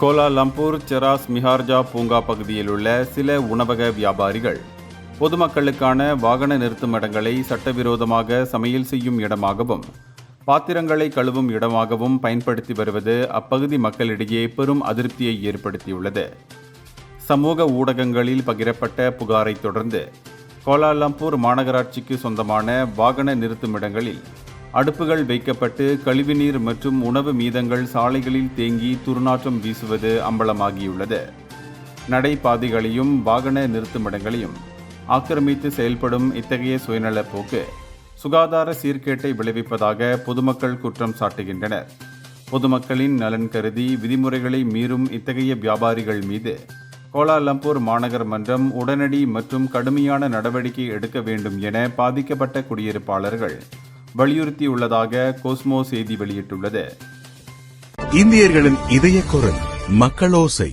Kuala Lumpur Cheras மிஹார்ஜா பூங்கா பகுதியில் உள்ள சில உணவக வியாபாரிகள் பொதுமக்களுக்கான வாகன நிறுத்தும் இடங்களை சட்டவிரோதமாக சமையல் செய்யும் இடமாகவும் பாத்திரங்களை கழுவும் இடமாகவும் பயன்படுத்தி வருவது அப்பகுதி மக்களிடையே பெரும் அதிருப்தியை ஏற்படுத்தியுள்ளது. சமூக ஊடகங்களில் பகிரப்பட்ட புகாரை தொடர்ந்து கோலாலம்பூர் மாநகராட்சிக்கு சொந்தமான வாகன நிறுத்தும் இடங்களில் அடுப்புகள் வைக்கப்பட்டு கழிவுநீர் மற்றும் உணவு மீதங்கள் சாலைகளில் தேங்கி துர்நாற்றம் வீசுவது அம்பலமாகியுள்ளது. நடைபாதைகளையும் வாகன நிறுத்துமிடங்களையும் ஆக்கிரமித்து செயல்படும் இத்தகைய சுயநல போக்கு சுகாதார சீர்கேட்டை விளைவிப்பதாக பொதுமக்கள் குற்றம் சாட்டுகின்றனர். பொதுமக்களின் நலன் கருதி விதிமுறைகளை மீறும் இத்தகைய வியாபாரிகள் மீது கோலாலம்பூர் மாநகர் மன்றம் உடனடி மற்றும் கடுமையான நடவடிக்கை எடுக்க வேண்டும் என பாதிக்கப்பட்ட குடியிருப்பாளர்கள் வலியுறுத்தியுள்ளதாக கோஸ்மோ செய்தி வெளியிட்டுள்ளது. இந்தியர்களின் இதய குரல் மக்களோசை.